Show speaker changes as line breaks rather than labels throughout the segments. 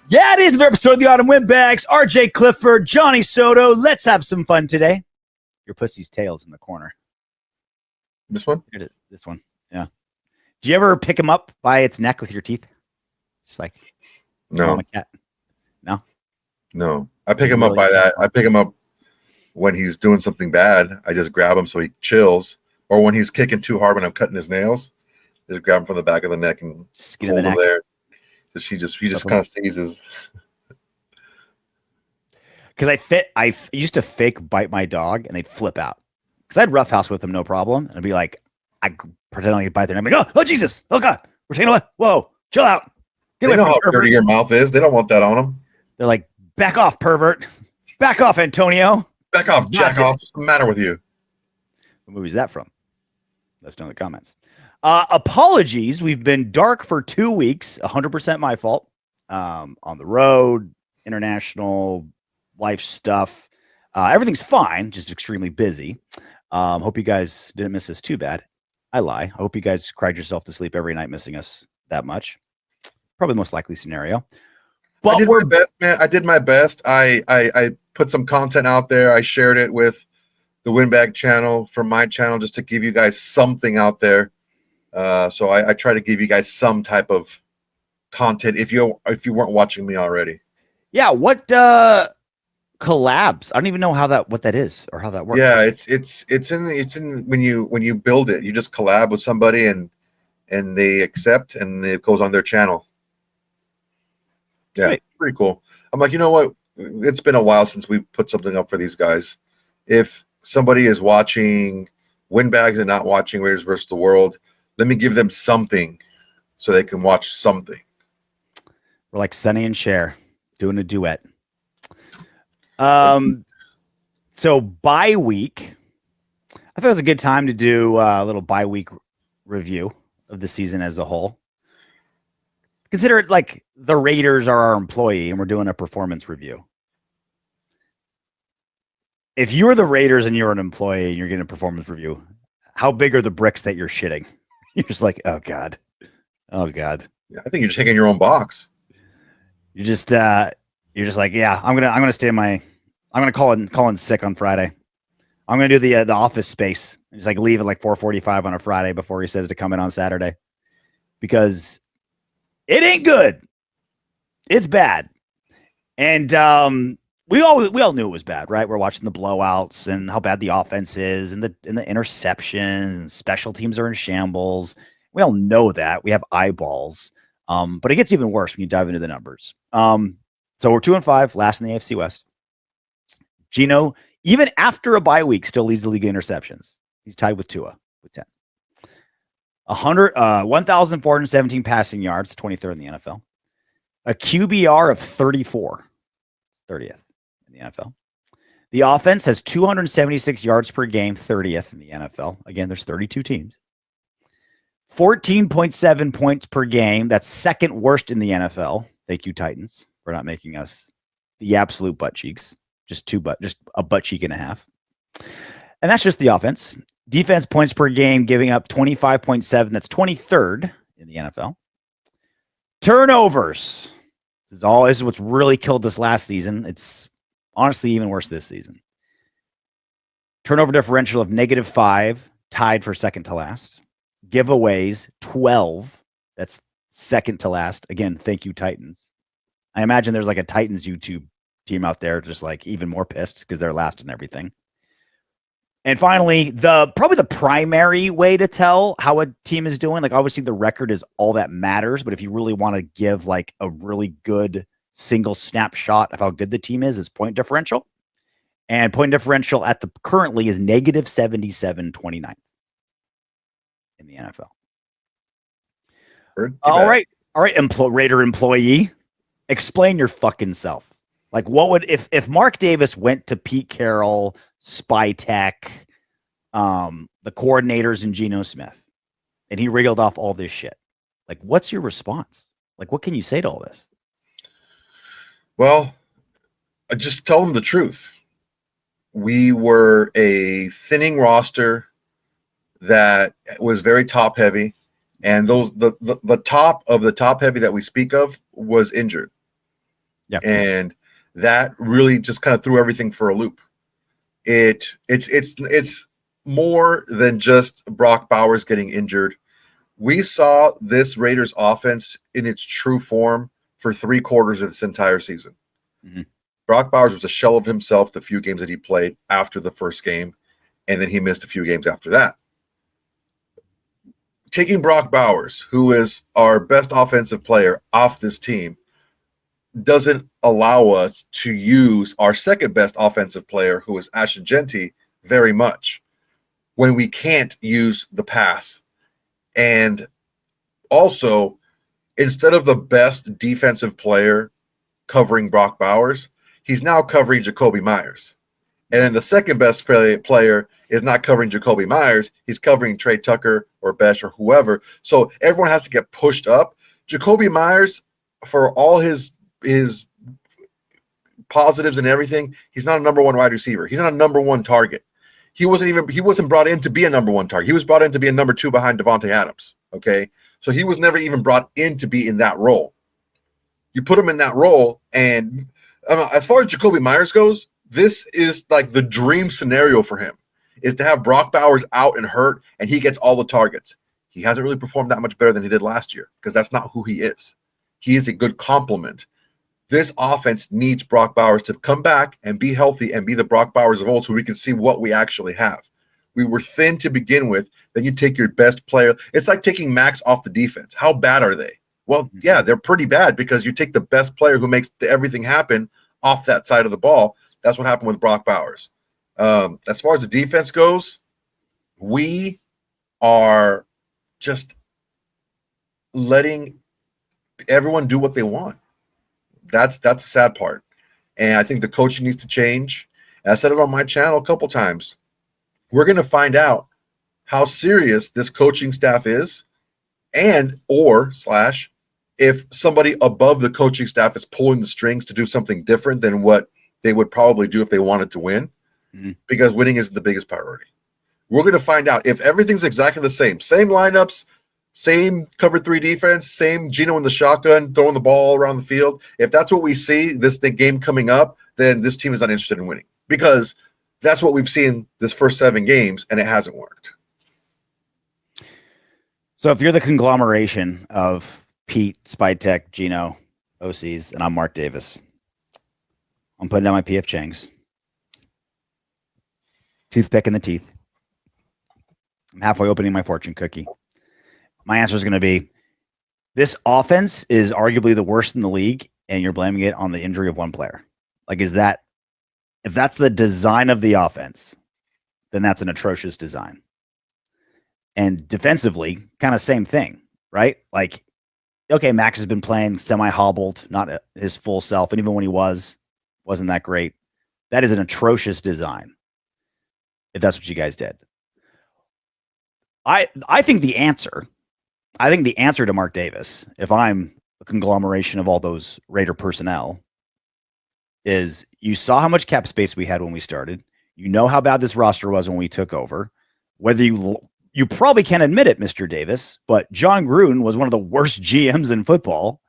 Yeah, it is another episode of the Autumn Windbags. RJ Clifford, Johnny Soto. Let's have some fun today. Your pussy's tail's in the corner.
This one?
This one, yeah. Do you ever pick him up by its neck with your teeth? Just like
No.
a cat.
No. I pick him up by that. I pick him up when he's doing something bad. I just grab him so he chills. Or when he's kicking too hard when I'm cutting his nails, just grab him from the back of the neck and
just hold him
there. He just kind of seizes.
Because I used to fake bite my dog and they'd flip out. Because I'd roughhouse with them, no problem. And I'd be like, I pretend like I bite their neck. I'm like, oh Jesus, oh God, we're taking away. Whoa, chill out.
They know how dirty your mouth is. They don't want that on them.
They're like, back off, pervert. Back off, Antonio.
Back off, jack off. What's the matter with you?
What movie is that from? Let us know in the comments. Apologies. We've been dark for 2 weeks. 100% my fault. On the road, international life stuff. Everything's fine. Just extremely busy. Hope you guys didn't miss us too bad. I lie. I hope you guys cried yourself to sleep every night missing us that much. Probably the most likely scenario. But
I did my best, man. I did my best. I put some content out there. I shared it with the Windbag channel from my channel just to give you guys something out there. So I try to give you guys some type of content if you weren't watching me already.
Yeah, what collabs? I don't even know what that is or how that works.
Yeah, it's in when you build it, you just collab with somebody and they accept and it goes on their channel. Yeah, pretty cool. I'm like, you know what? It's been a while since we put something up for these guys. If somebody is watching Windbags and not watching Raiders versus the World, let me give them something so they can watch something.
We're like Sonny and Cher doing a duet. So bye week. I thought it was a good time to do a little bye week review of the season as a whole. Consider it like the Raiders are our employee and we're doing a performance review. If you're the Raiders and you're an employee and you're getting a performance review, how big are the bricks that you're shitting? You're just like, oh God. Oh God.
Yeah, I think you're taking your own box.
You're just like, yeah, I'm gonna stay I'm gonna call in sick on Friday. I'm gonna do the office space and just like leave at like 4:45 on a Friday before he says to come in on Saturday. Because it ain't good. It's bad. And we all knew it was bad, right? We're watching the blowouts and how bad the offense is and the interceptions and special teams are in shambles. We all know that. We have eyeballs. But it gets even worse when you dive into the numbers. So we're 2-5, last in the AFC West. Geno, even after a bye week, still leads the league in interceptions. He's tied with Tua with 10. 1,417 passing yards, 23rd in the NFL. A QBR of 34, 30th in the NFL. The offense has 276 yards per game, 30th in the NFL. Again, there's 32 teams. 14.7 points per game. That's second worst in the NFL. Thank you, Titans, for not making us the absolute butt cheeks. Just a butt cheek and a half. And that's just the offense. Defense points per game, giving up 25.7. That's 23rd in the NFL. Turnovers. This is what's really killed this last season. It's honestly even worse this season. Turnover differential of -5, tied for second to last. Giveaways, 12. That's second to last. Again, thank you, Titans. I imagine there's like a Titans YouTube team out there just like even more pissed because they're last in everything. And finally, probably the primary way to tell how a team is doing, like obviously the record is all that matters, but if you really want to give like a really good single snapshot of how good the team is point differential. And point differential currently is -77, 29th in the NFL. All right, Raider employee, explain your fucking self. Like, what would if Mark Davis went to Pete Carroll, Spy Tech, the coordinators, and Geno Smith, and he reeled off all this shit? Like, what's your response? Like, what can you say to all this?
Well, I just tell them the truth. We were a thinning roster that was very top heavy, and the top of the top heavy that we speak of was injured.
Yeah.
And that really just kind of threw everything for a loop. It's more than just Brock Bowers getting injured. We saw this Raiders offense in its true form for 3/4 of this entire season.
Mm-hmm.
Brock Bowers was a shell of himself the few games that he played after the first game, and then he missed a few games after that. Taking Brock Bowers, who is our best offensive player, off this team doesn't allow us to use our second best offensive player, who is Ashton Genty, very much when we can't use the pass. And also, instead of the best defensive player covering Brock Bowers, he's now covering Jacoby Myers. And then the second best player is not covering Jacoby Myers. He's covering Trey Tucker or Besh or whoever. So everyone has to get pushed up. Jacoby Myers, for all his positives and everything, he's not a number one wide receiver. He's not a number one target. He wasn't brought in to be a number one target. He was brought in to be a number two behind Devontae Adams. Okay. So he was never even brought in to be in that role. You put him in that role, and as far as Jacoby Myers goes, this is like the dream scenario for him, is to have Brock Bowers out and hurt, and he gets all the targets. He hasn't really performed that much better than he did last year, because that's not who he is. He is a good complement. This offense needs Brock Bowers to come back and be healthy and be the Brock Bowers of old, so we can see what we actually have. We were thin to begin with. Then you take your best player. It's like taking Max off the defense. How bad are they? Well, yeah, they're pretty bad, because you take the best player who makes everything happen off that side of the ball. That's what happened with Brock Bowers. As far as the defense goes, we are just letting everyone do what they want. That's the sad part. And I think the coaching needs to change. And I said it on my channel a couple times. We're going to find out how serious this coaching staff is, and or if somebody above the coaching staff is pulling the strings to do something different than what they would probably do if they wanted to win, because winning isn't the biggest priority. We're going to find out if everything's exactly the same lineups, same cover 3 defense, same Geno in the shotgun, throwing the ball around the field. If that's what we see this game coming up, then this team is not interested in winning, because that's what we've seen this first 7 games, and it hasn't worked.
So if you're the conglomeration of Pete, Spytech, Geno, OCs, and I'm Mark Davis, I'm putting down my PF Changs. Toothpick in the teeth. I'm halfway opening my fortune cookie. My answer is going to be, this offense is arguably the worst in the league, and you're blaming it on the injury of one player. Like, if that's the design of the offense, then that's an atrocious design. And defensively, kind of same thing, right? Like, okay, Max has been playing semi-hobbled, not his full self, and even when he wasn't that great. That is an atrocious design, if that's what you guys did. I think the answer to Mark Davis, if I'm a conglomeration of all those Raider personnel, is you saw how much cap space we had when we started. You know how bad this roster was when we took over. Whether you probably can't admit it, Mr. Davis, but Jon Gruden was one of the worst GMs in football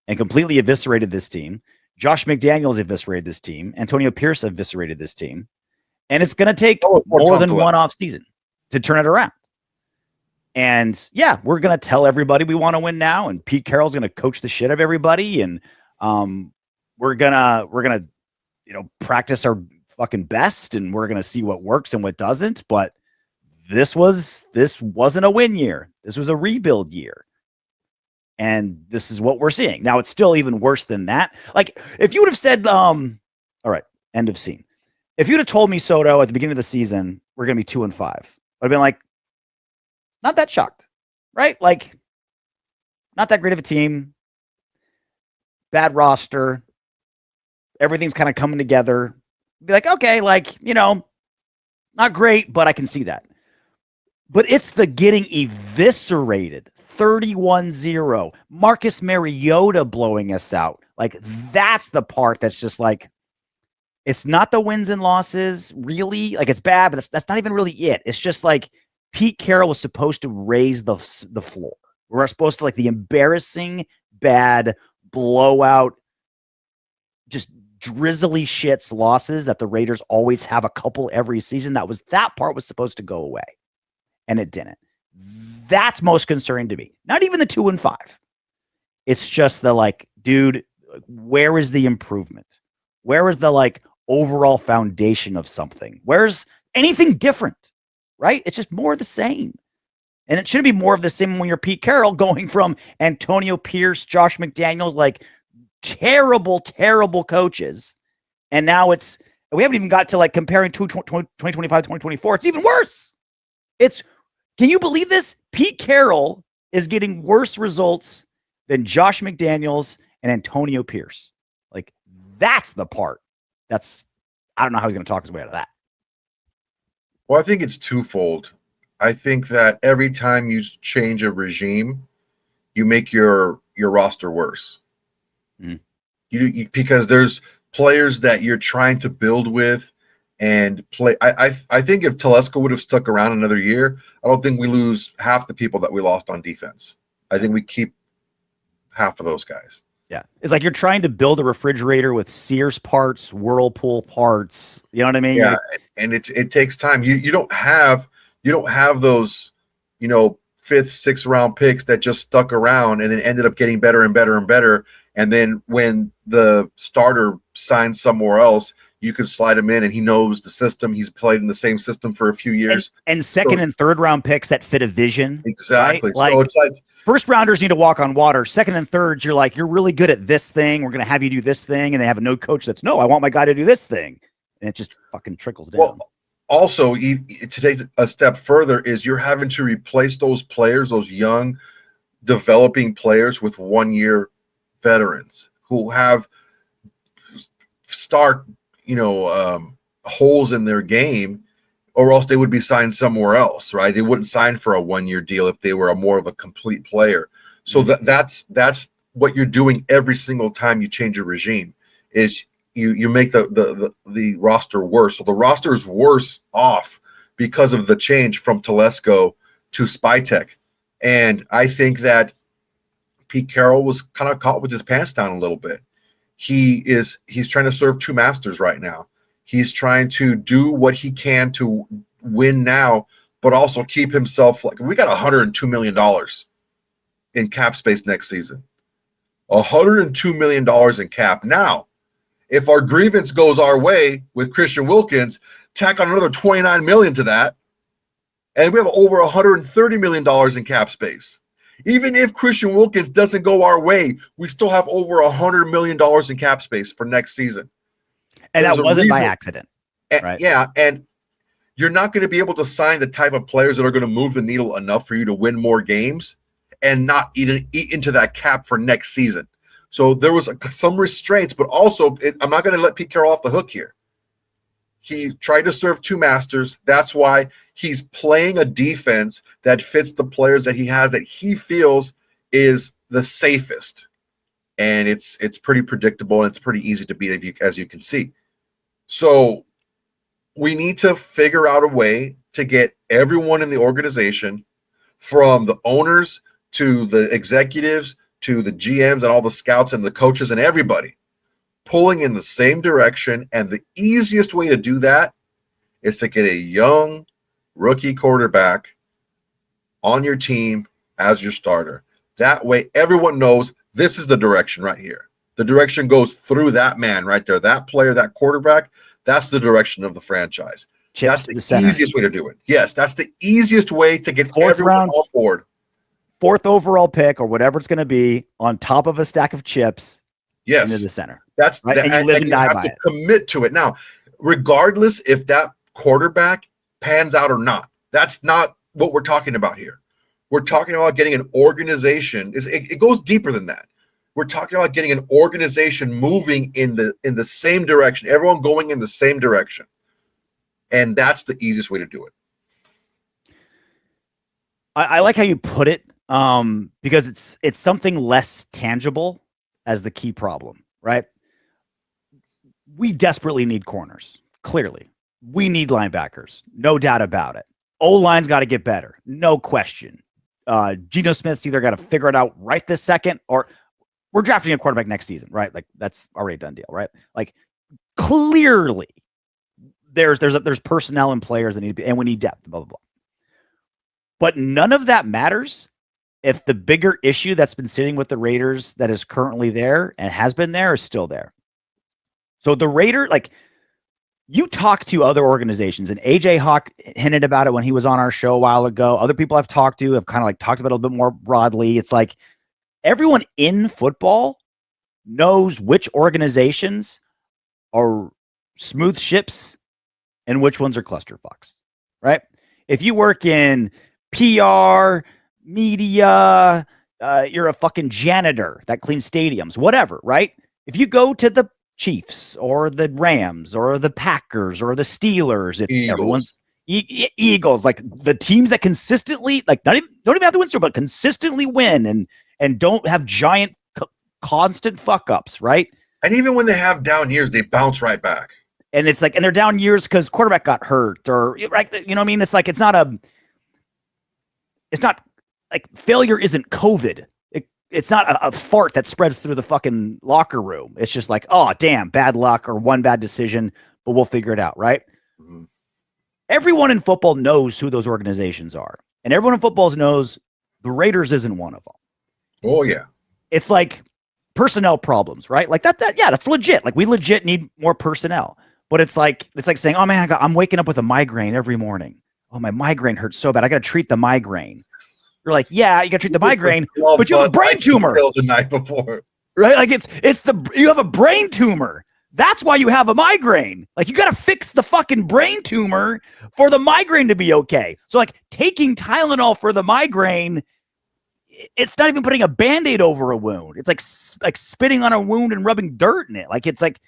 and completely eviscerated this team. Josh McDaniels eviscerated this team. Antonio Pierce eviscerated this team. And it's going to take more than one off season to turn it around. And yeah, we're going to tell everybody we want to win now. And Pete Carroll's going to coach the shit out of everybody. And we're going to, practice our fucking best, and we're going to see what works and what doesn't. But this wasn't a win year. This was a rebuild year. And this is what we're seeing. Now, it's still even worse than that. Like, if you would have said, all right, end of scene. If you'd have told me, Soto, at the beginning of the season, we're going to be 2-5, I'd have been like, not that shocked, right? Like, not that great of a team, bad roster, everything's kind of coming together. Be like, okay, not great, but I can see that. But it's the getting eviscerated, 31-0, Marcus Mariota blowing us out. Like, that's the part that's just like, it's not the wins and losses, really. Like, it's bad, but that's not even really it. It's just like Pete Carroll was supposed to raise the floor. We're supposed to, like, the embarrassing, bad, blowout, just drizzly shits losses that the Raiders always have a couple every season. That part was supposed to go away, and it didn't. That's most concerning to me. Not even the 2-5. It's just the like, dude, where is the improvement? Where is the like overall foundation of something? Where's anything different? Right? It's just more of the same. And it shouldn't be more of the same when you're Pete Carroll going from Antonio Pierce, Josh McDaniels, like terrible, terrible coaches. And now we haven't even got to like comparing 2025, 2024. It's even worse. Can you believe this? Pete Carroll is getting worse results than Josh McDaniels and Antonio Pierce. Like, that's the part. I don't know how he's going to talk his way out of that.
Well, I think it's twofold. I think that every time you change a regime, you make your roster worse. Mm-hmm. Because there's players that you're trying to build with and play. I think if Telesco would have stuck around another year, I don't think we lose half the people that we lost on defense. I think we keep half of those guys.
Yeah. It's like you're trying to build a refrigerator with Sears parts, Whirlpool parts. You know what I mean?
Yeah. And it takes time. You don't have those, 5th, 6th round picks that just stuck around and then ended up getting better and better and better. And then when the starter signs somewhere else, you can slide him in and he knows the system. He's played in the same system for a few years.
And second and third round picks that fit a vision.
Exactly.
Right?
So it's like
first rounders need to walk on water. Second and thirds, you're like, you're really good at this thing. We're going to have you do this thing. And they have a no coach that's, no, I want my guy to do this thing. And it just fucking trickles down.
Well, also, to take a step further is you're having to replace those players, those young developing players with 1-year veterans who have stark, holes in their game, or else they would be signed somewhere else, right? They wouldn't sign for a 1-year deal if they were more of a complete player. So that's what you're doing every single time you change a regime is you make the roster worse. So the roster is worse off because of the change from Telesco to Spytek. And I think that Pete Carroll was kind of caught with his pants down a little bit. He's trying to serve two masters right now. He's trying to do what he can to win now, but also keep himself like we got $102 million in cap space next season. $102 million in cap. Now, if our grievance goes our way with Christian Wilkins, tack on another $29 million to that, and we have over $130 million in cap space. Even if Christian Wilkins doesn't go our way, we still have over $100 million in cap space for next season.
And that wasn't by accident. Right?
Yeah, and you're not going to be able to sign the type of players that are going to move the needle enough for you to win more games and not eat into that cap for next season. So there was some restraints, but also I'm not going to let Pete Carroll off the hook here. He tried to serve two masters. That's why he's playing a defense that fits the players that he has that he feels is the safest. And it's pretty predictable and it's pretty easy to beat as you can see. So we need to figure out a way to get everyone in the organization, from the owners to the executives to the GMs and all the scouts and the coaches and everybody, pulling in the same direction. And the easiest way to do that is to get a young rookie quarterback on your team as your starter. That way, everyone knows this is the direction right here. The direction goes through that man right there, that player, that quarterback. That's the direction of the franchise. That's the easiest way to do it. Yes, that's the easiest way to get everyone on board.
4th overall pick or whatever it's going to be on top of a stack of chips.
Yes,
into the center.
That's
right?
And you have to commit to it. Now, regardless if that quarterback pans out or not, that's not what we're talking about here. We're talking about getting an organization. It goes deeper than that. We're talking about getting an organization moving in the same direction, everyone going in the same direction. And that's the easiest way to do it.
I like how you put it, because it's something less tangible as the key problem, right? We desperately need corners, clearly. We need linebackers, no doubt about it. O-line's got to get better, no question. Geno Smith's either got to figure it out right this second, or we're drafting a quarterback next season, right? Like that's already a done deal, right? Like clearly there's personnel and players that need to be, and we need depth, blah, blah, blah. But none of that matters if the bigger issue that's been sitting with the Raiders that is currently there and has been there is still there. So the Raider, like you talk to other organizations, and AJ Hawk hinted about it when he was on our show a while ago. Other people I've talked to have kind of like talked about it a little bit more broadly. It's like everyone in football knows which organizations are smooth ships and which ones are clusterfucks, right? If you work in PR, media, you're a fucking janitor that cleans stadiums, whatever, right? If you go to the Chiefs or the Rams or the Packers or the Steelers, it's
Eagles.
Everyone's Eagles, like the teams that consistently, like don't even have to win, but consistently win and don't have giant constant fuck ups, right?
And even when they have down years, they bounce right back.
And it's like, and they're down years because quarterback got hurt or right, you know what I mean? It's like it's not like failure isn't COVID. It's not a fart that spreads through the fucking locker room. It's just like, oh damn, bad luck or one bad decision, but we'll figure it out, right? Mm-hmm. Everyone in football knows who those organizations are, and everyone in football knows the Raiders isn't one of them.
Oh yeah,
it's like personnel problems, right? Like that. Yeah, that's legit. Like we legit need more personnel. But it's like saying, oh man, I'm waking up with a migraine every morning. Oh, my migraine hurts so bad. I got to treat the migraine. You're like, yeah, you got to treat the migraine, but you have a brain tumor.
The night before,
right? Like you have a brain tumor. That's why you have a migraine. Like you got to fix the fucking brain tumor for the migraine to be okay. So like taking Tylenol for the migraine, it's not even putting a Band-Aid over a wound. It's like spitting on a wound and rubbing dirt in it. Like it's like,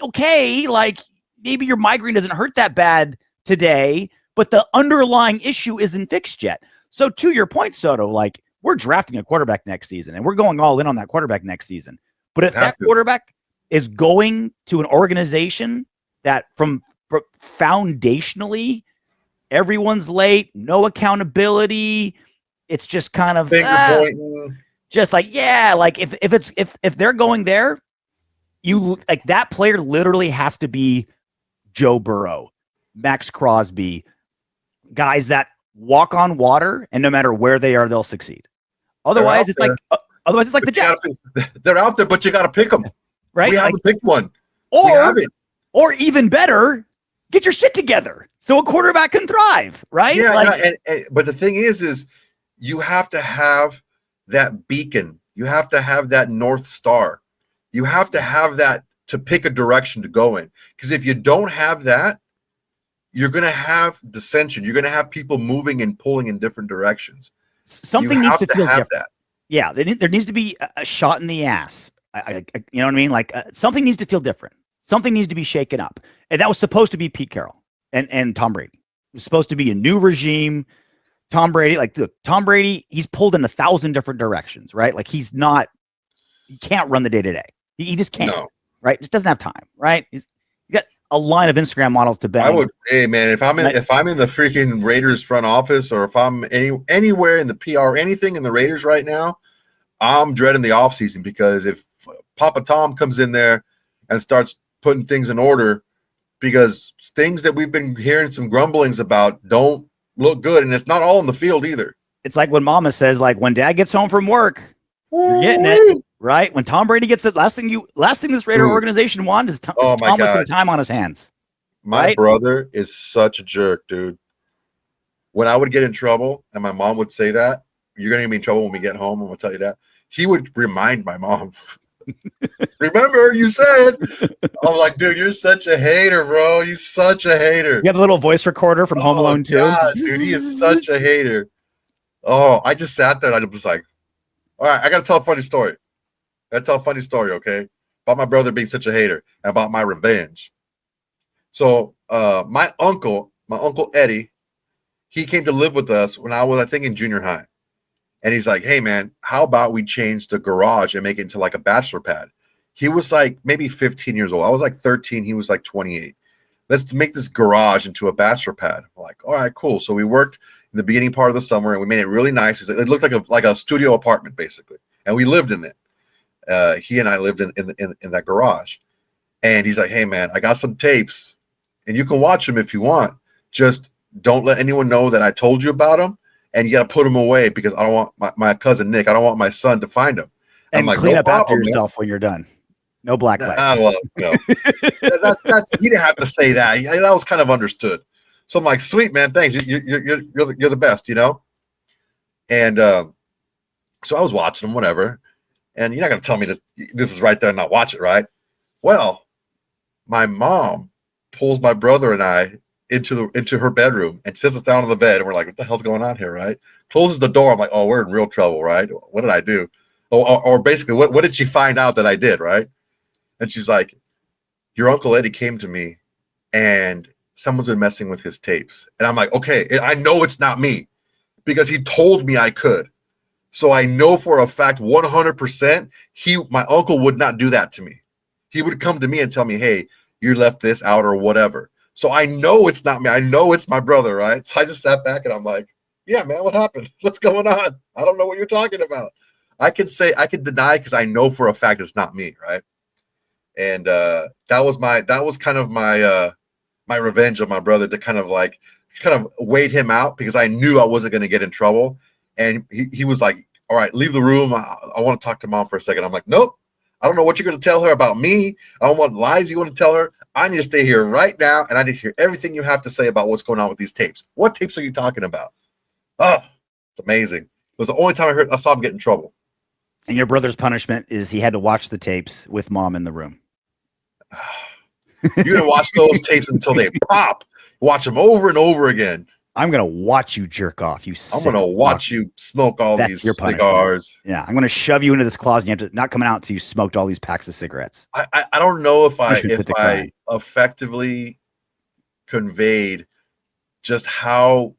okay, like maybe your migraine doesn't hurt that bad today, but the underlying issue isn't fixed yet. So to your point, Soto, like we're drafting a quarterback next season and we're going all in on that quarterback next season. But if that quarterback is going to an organization that from foundationally, everyone's late, no accountability, it's just kind of just like, yeah, like if they're going there, you like that player literally has to be Joe Burrow, Maxx Crosby, guys that walk on water, and no matter where they are, they'll succeed. Otherwise, it's like the Jets.
They're out there, but you got to pick them.
Right?
We haven't picked one.
Or even better, get your shit together so a quarterback can thrive. Right?
Yeah. But the thing is you have to have that beacon. You have to have that North Star. You have to have that to pick a direction to go in. Because if you don't have that, you're going to have dissension. You're going to have people moving and pulling in different directions.
Something needs to feel different. That. Yeah, there needs to be a shot in the ass. You know what I mean? Like something needs to feel different. Something needs to be shaken up. And that was supposed to be Pete Carroll and Tom Brady. It was supposed to be a new regime. Tom Brady, Tom Brady, he's pulled in 1,000 different directions, right? Like he can't run the day-to-day. He just can't, right? Just doesn't have time, right? He's got a line of Instagram models to bang.
Hey man, if I'm in the freaking Raiders front office, or if I'm anywhere in the PR, anything in the Raiders right now, I'm dreading the offseason, because if Papa Tom comes in there and starts putting things in order, because things that we've been hearing some grumblings about don't look good, and it's not all in the field either.
It's like when Mama says, like when Dad gets home from work, you're getting it. Right? When Tom Brady gets it, last thing this Raider organization wanted is Thomas and time on his hands.
My brother is such a jerk, dude. When I would get in trouble and my mom would say that, you're going to be in trouble when we get home, I'm going to tell you that, he would remind my mom, remember you said, I'm like, dude, you're such a hater, bro. You're such a hater.
You have a little voice recorder from Home Alone 2.
God, dude, he is such a hater. Oh, I just sat there and I was like, all right, I got to tell a funny story. Okay? About my brother being such a hater and about my revenge. So my uncle Eddie, he came to live with us when I was, I think, in junior high. And he's like, hey, man, how about we change the garage and make it into like a bachelor pad? He was like maybe 15 years old. I was like 13. He was like 28. Let's make this garage into a bachelor pad. I'm like, all right, cool. So we worked in the beginning part of the summer and we made it really nice. It looked like a studio apartment, basically. And we lived in it. He and I lived in that garage, and he's like, "Hey man, I got some tapes, and you can watch them if you want. Just don't let anyone know that I told you about them, and you got to put them away because I don't want my cousin Nick. I don't want my son to find them."
And
I'm like,
clean
no
up
problem,
after yourself when you're done. No black
man.
lights.
Well, no. That's he didn't have to say that. That was kind of understood. So I'm like, sweet man, thanks. You're the best, you know. And so I was watching them, whatever. And you're not gonna tell me that this is right there and not watch it, right? Well, my mom pulls my brother and I into her bedroom and sits us down on the bed, and we're like, what the hell's going on here, right? Closes the door. I'm like, oh, we're in real trouble, right? What did I do? Or basically, what did she find out that I did, right? And she's like, your Uncle Eddie came to me and someone's been messing with his tapes. And I'm like, okay, I know it's not me because he told me I could. So I know for a fact 100% my uncle would not do that to me. He would come to me and tell me, hey, you left this out or whatever. So I know it's not me. I know it's my brother, right? So I just sat back and I'm like, yeah, man, what happened? What's going on? I don't know what you're talking about. I can deny because I know for a fact it's not me, right? And that was kind of my revenge on my brother to kind of wait him out because I knew I wasn't going to get in trouble. And he was like, all right, leave the room. I want to talk to mom for a second. I'm like, nope. I don't know what you're going to tell her about me. I don't want lies you want to tell her. I need to stay here right now, and I need to hear everything you have to say about what's going on with these tapes. What tapes are you talking about? Oh, it's amazing. It was the only time I saw him get in trouble.
And your brother's punishment is he had to watch the tapes with mom in the room.
You're going to watch those tapes until they pop. Watch them over and over again.
I'm going to watch you jerk off.
I'm going to watch you smoke all these cigars.
Yeah, I'm going to shove you into this closet. You have to not coming out until you smoked all these packs of cigarettes.
I don't know if I effectively conveyed just how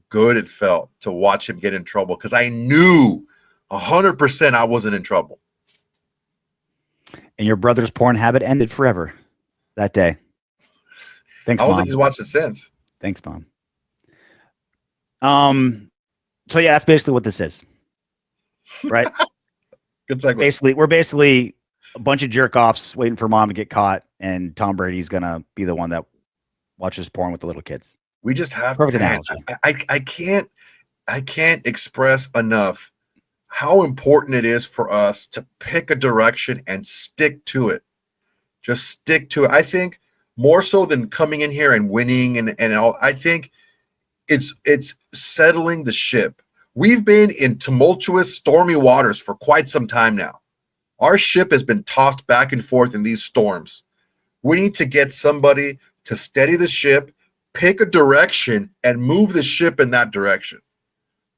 good it felt to watch him get in trouble because I knew 100% I wasn't in trouble.
And your brother's porn habit ended forever that day. Thanks,
I don't
Mom.
think he's watched it since.
Thanks, Mom. So yeah, that's basically what this is, right?
Good segue.
We're basically a bunch of jerk offs waiting for mom to get caught, and Tom Brady's gonna be the one that watches porn with the little kids.
We just have
perfect analogy.
I can't express enough how important it is for us to pick a direction and stick to it. Just stick to it. I think more so than coming in here and winning and all. I think it's settling the ship. We've been in tumultuous, stormy waters for quite some time now. Our ship has been tossed back and forth in these storms. We need to get somebody to steady the ship, pick a direction, and move the ship in that direction.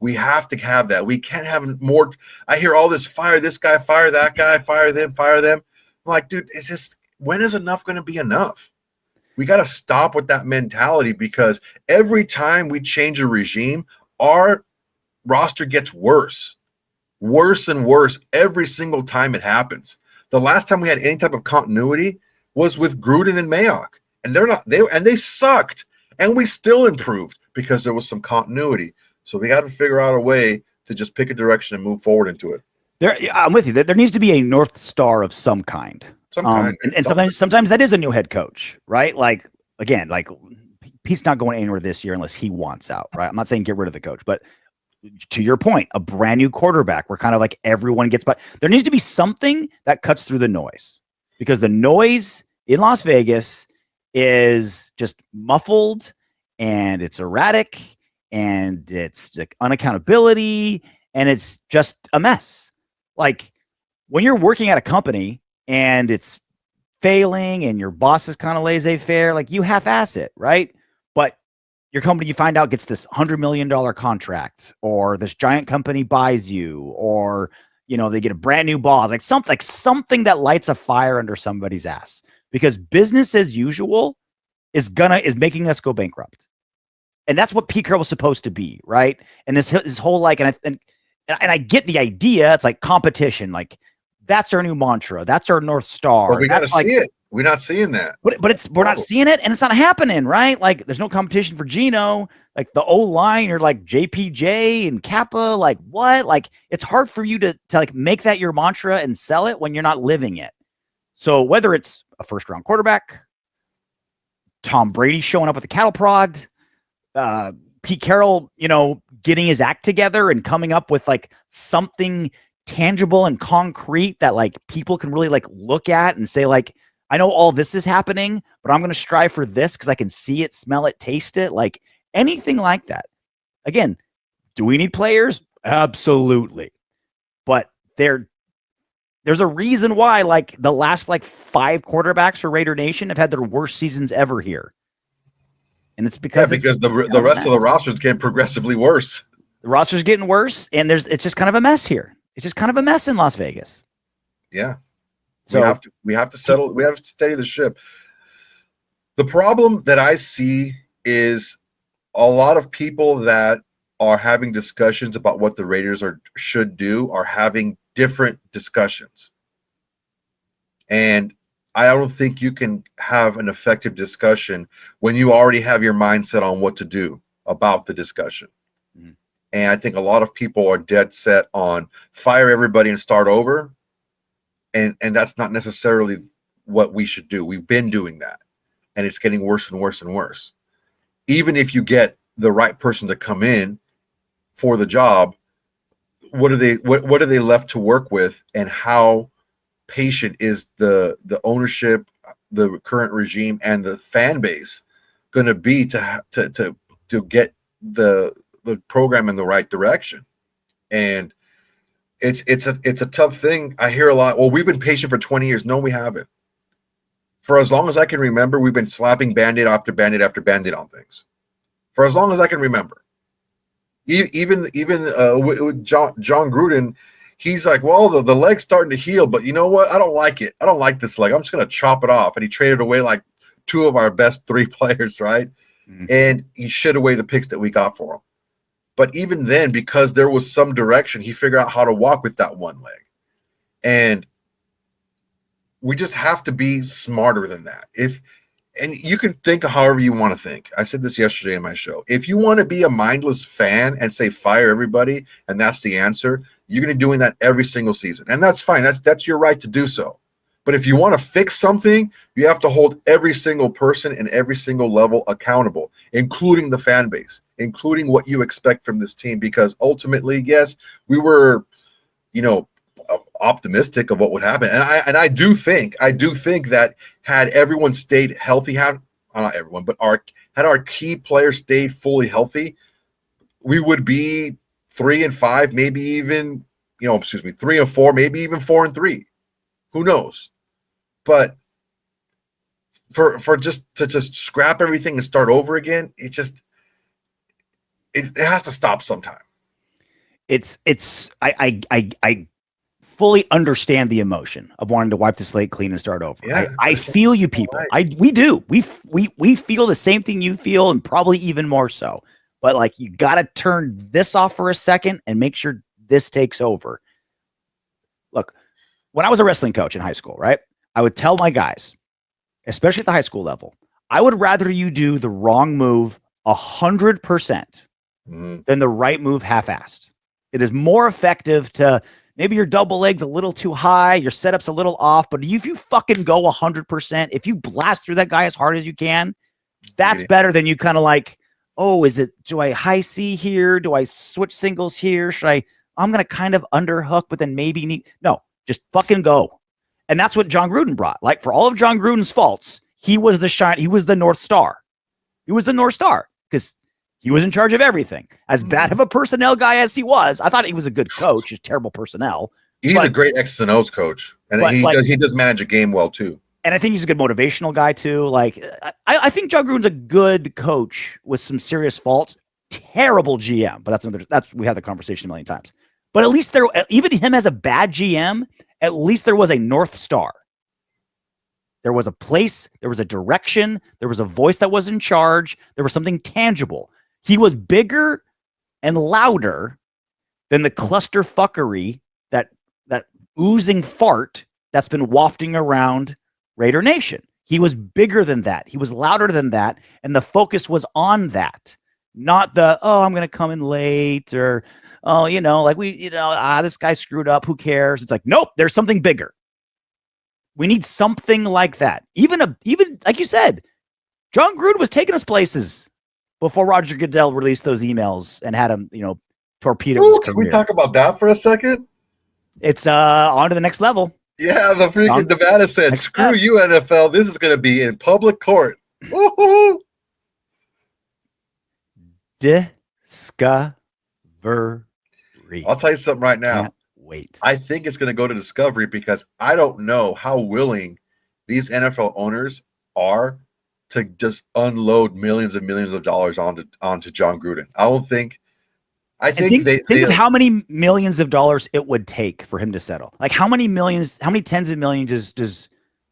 We have to have that. We can't have more. I hear all this, fire this guy, fire that guy, fire them. I'm like, dude, it's just, when is enough going to be enough? We got to stop with that mentality because every time we change a regime, our roster gets worse and worse every single time it happens. The last time we had any type of continuity was with Gruden and Mayock, and they sucked, and we still improved because there was some continuity. So we got to figure out a way to just pick a direction and move forward into it.
I'm with you. There needs to be a North Star of some kind. And sometimes that is a new head coach, right? Like, again, like Pete's not going anywhere this year unless he wants out, right? I'm not saying get rid of the coach, but to your point, a brand new quarterback where kind of like everyone gets by. There needs to be something that cuts through the noise because the noise in Las Vegas is just muffled and it's erratic and it's like unaccountability and it's just a mess. Like when you're working at a company and it's failing and your boss is kind of laissez-faire, like you half-ass it, right? But your company, you find out, gets this $100 million contract, or this giant company buys you, or, you know, they get a brand new boss, like something that lights a fire under somebody's ass, because business as usual is making us go bankrupt. And that's what Pete Carroll was supposed to be, right? And this whole, like, and I get the idea. It's like competition, like, that's our new mantra. That's our North Star.
But we got to see it. We're not seeing that.
But we're not seeing it, and it's not happening, right? Like, there's no competition for Geno. Like, the O-line, you're like JPJ and Kappa, like what? Like, it's hard for you to like make that your mantra and sell it when you're not living it. So whether it's a first-round quarterback, Tom Brady showing up with the cattle prod, Pete Carroll, getting his act together and coming up with like something tangible and concrete that like people can really like look at and say like, I know all this is happening, but I'm going to strive for this because I can see it, smell it, taste it, like anything like that. Again, do we need players? Absolutely. But there's a reason why like the last like 5 quarterbacks for Raider Nation have had their worst seasons ever here. And it's because
the rest of the rosters get progressively worse.
The roster's getting worse, and it's just kind of a mess here. It's just kind of a mess in Las Vegas.
Yeah. So we have to settle. We have to steady the ship. The problem that I see is a lot of people that are having discussions about what the Raiders should do are having different discussions. And I don't think you can have an effective discussion when you already have your mindset on what to do about the discussion. Mm-hmm. And I think a lot of people are dead set on fire everybody and start over. And that's not necessarily what we should do. We've been doing that, and it's getting worse and worse and worse. Even if you get the right person to come in for the job, what are they left to work with, and how patient is the ownership, the current regime, and the fan base going to be to get the program in the right direction? And it's a tough thing. I hear a lot, well, we've been patient for 20 years. No, we haven't. For as long as I can remember, we've been slapping Band-Aid after Band-Aid after Band-Aid on things. For as long as I can remember. Even with Jon Gruden, he's like, well, the leg's starting to heal, but you know what? I don't like it. I don't like this leg. I'm just going to chop it off. And he traded away like 2 of our best 3 players, right? Mm-hmm. And he shit away the picks that we got for him. But even then, because there was some direction, he figured out how to walk with that one leg. And we just have to be smarter than that. And you can think however you want to think. I said this yesterday in my show. If you want to be a mindless fan and say fire everybody, and that's the answer, you're going to be doing that every single season. And that's fine. That's your right to do so. But if you want to fix something, you have to hold every single person and every single level accountable, including the fan base, including what you expect from this team. Because ultimately, yes, we were, optimistic of what would happen. And I do think that had everyone stayed healthy, not everyone, but had our key players stayed fully healthy, we would be 3-5, maybe even, 3-4, maybe even 4-3. Who knows? But for just scrap everything and start over again, it has to stop sometime.
I fully understand the emotion of wanting to wipe the slate clean and start over. Yeah, I feel you people. Right. We do. We feel the same thing you feel, and probably even more so. But like, you got to turn this off for a second and make sure this takes over. Look, when I was a wrestling coach in high school, right, I would tell my guys, especially at the high school level, I would rather you do the wrong move 100% than the right move half-assed. It is more effective to maybe your double leg's a little too high, your setup's a little off, but if you fucking go 100%, if you blast through that guy as hard as you can, that's better than you kind of like, oh, do I high C here? Do I switch singles here? I'm going to kind of underhook, but then maybe no, just fucking go. And that's what Jon Gruden brought. Like, for all of Jon Gruden's faults, he was the North Star. He was the North Star because he was in charge of everything. As bad of a personnel guy as he was, I thought he was a good coach. Just terrible personnel.
He's a great X's and O's coach, and he does manage a game well too.
And I think he's a good motivational guy too. Like, I think Jon Gruden's a good coach with some serious faults. Terrible GM, but we had the conversation a million times. But at least even him as a bad GM, at least there was a North Star. There was a place, there was a direction, there was a voice that was in charge, there was something tangible. He was bigger and louder than the clusterfuckery, that oozing fart that's been wafting around Raider Nation. He was bigger than that. He was louder than that. And the focus was on that, not the, oh, I'm going to come in late or, oh, this guy screwed up. Who cares? It's like, nope, there's something bigger. We need something like that. Even like you said, Jon Gruden was taking us places before Roger Goodell released those emails and had him, torpedo his career.
Can we talk about that for a second?
It's on to the next level.
Yeah, the freaking Nevada said, screw you, NFL. This is going to be in public court. Woo-hoo!
Discovery.
I'll tell you something right now.
Can't wait.
I think it's going to go to Discovery because I don't know how willing these NFL owners are to just unload millions and millions of dollars onto Jon Gruden. I think think
of how many millions of dollars it would take for him to settle. Like how many tens of millions does